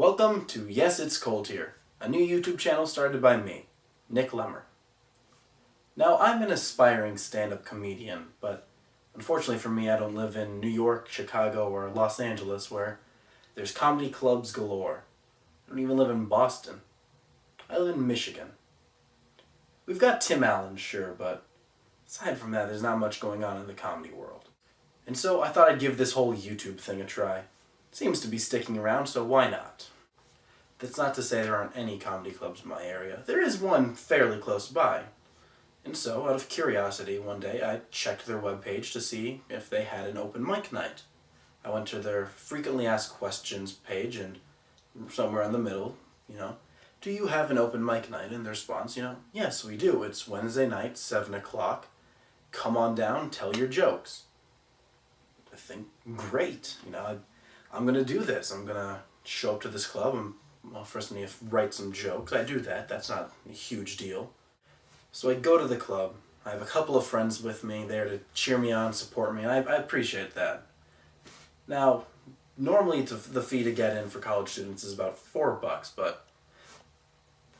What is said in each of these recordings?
Welcome to Yes It's Cold Here, a new YouTube channel started by me, Nick Lemmer. Now, I'm an aspiring stand-up comedian, but unfortunately for me, I don't live in New York, Chicago, or Los Angeles, where there's comedy clubs galore. I don't even live in Boston. I live in Michigan. We've got Tim Allen, sure, but aside from that, there's not much going on in the comedy world. And so I thought I'd give this whole YouTube thing a try. Seems to be sticking around, so why not? That's not to say there aren't any comedy clubs in my area. There is one fairly close by. And so, out of curiosity, one day I checked their webpage to see if they had an open mic night. I went to their frequently asked questions page and somewhere in the middle, do you have an open mic night? And their response, yes, we do. It's Wednesday night, 7 o'clock. Come on down, tell your jokes. I think, great, I'm going to do this. I'm going to show up to this club and, first I need to write some jokes. I do that. That's not a huge deal. So I go to the club. I have a couple of friends with me there to cheer me on, support me. I appreciate that. Now, normally the fee to get in for college students is about $4, but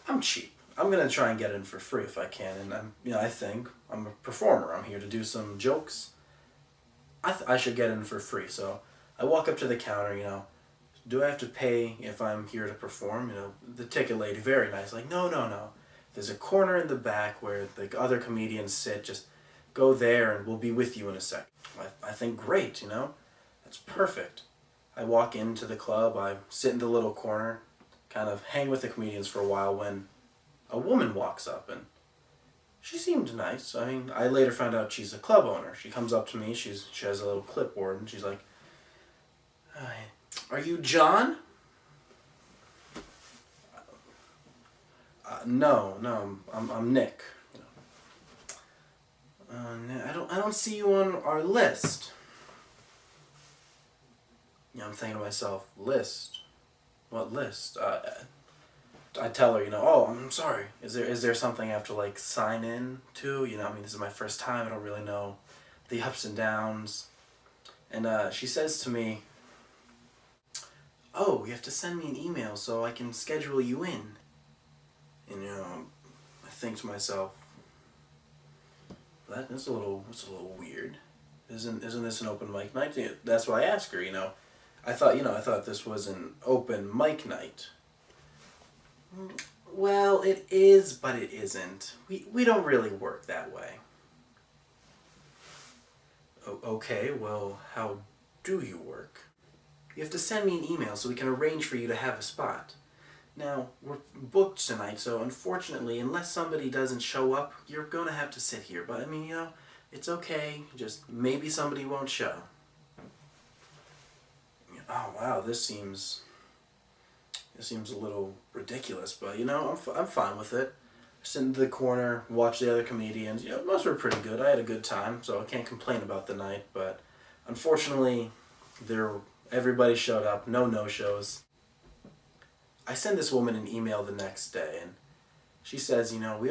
I'm cheap. I'm going to try and get in for free if I can. And I think I'm a performer. I'm here to do some jokes. I should get in for free. So I walk up to the counter, do I have to pay if I'm here to perform? The ticket lady, very nice, like, no. There's a corner in the back where the other comedians sit, just go there and we'll be with you in a sec. I think, great, that's perfect. I walk into the club, I sit in the little corner, kind of hang with the comedians for a while when a woman walks up and she seemed nice. I later found out she's a club owner. She comes up to me, she has a little clipboard and she's like, are you John? No, I'm Nick. I don't see you on our list. I'm thinking to myself, list? What list? I tell her, oh, I'm sorry. Is there something I have to sign in to? This is my first time. I don't really know the ups and downs. And she says to me, oh, you have to send me an email so I can schedule you in. And I think to myself, that's a little weird. Isn't this an open mic night? That's what I asked her. I thought this was an open mic night. Well, it is, but it isn't. We don't really work that way. Okay, well, how do you work? You have to send me an email so we can arrange for you to have a spot. Now, we're booked tonight, so unfortunately, unless somebody doesn't show up, you're going to have to sit here. But, it's okay. Just maybe somebody won't show. Oh, wow, this seems a little ridiculous, but, I'm fine with it. Sit in the corner, watch the other comedians. Most were pretty good. I had a good time, so I can't complain about the night, but unfortunately, everybody showed up, no-shows. I send this woman an email the next day, and she says, we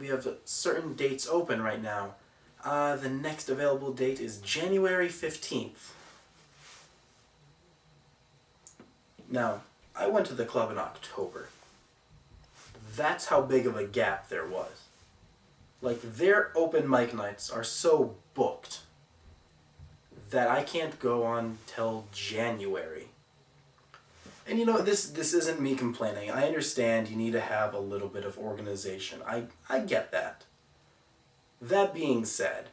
have certain dates open right now. The next available date is January 15th. Now, I went to the club in October. That's how big of a gap there was. Their open mic nights are so booked that I can't go on till January. And this isn't me complaining. I understand you need to have a little bit of organization. I get that. That being said,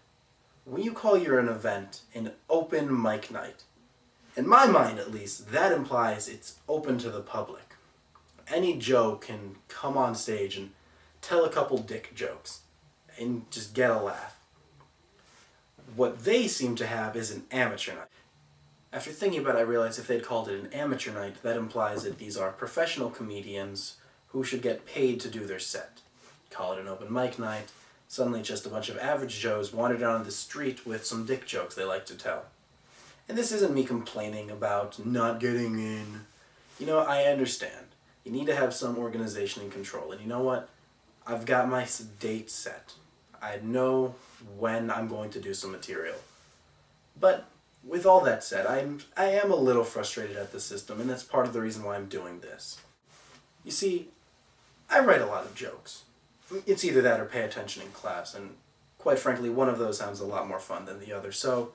when you call your event an open mic night, in my mind at least, that implies it's open to the public. Any Joe can come on stage and tell a couple dick jokes and just get a laugh. What they seem to have is an amateur night. After thinking about it, I realized if they'd called it an amateur night, that implies that these are professional comedians who should get paid to do their set. Call it an open mic night, suddenly just a bunch of average Joes wander down the street with some dick jokes they like to tell. And this isn't me complaining about not getting in. I understand. You need to have some organization and control. And you know what? I've got my date set. I know when I'm going to do some material. But with all that said, I am a little frustrated at the system, and that's part of the reason why I'm doing this. You see, I write a lot of jokes. It's either that or pay attention in class, and quite frankly, one of those sounds a lot more fun than the other. So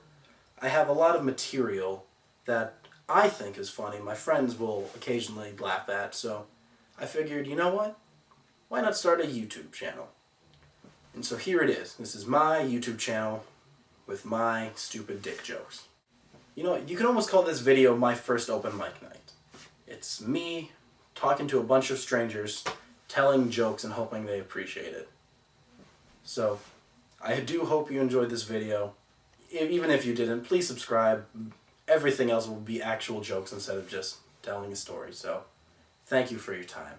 I have a lot of material that I think is funny. My friends will occasionally laugh at, so I figured, you know what? Why not start a YouTube channel? And so here it is. This is my YouTube channel with my stupid dick jokes. You know what? You can almost call this video my first open mic night. It's me talking to a bunch of strangers, telling jokes and hoping they appreciate it. So, I do hope you enjoyed this video. Even if you didn't, please subscribe. Everything else will be actual jokes instead of just telling a story. So, thank you for your time.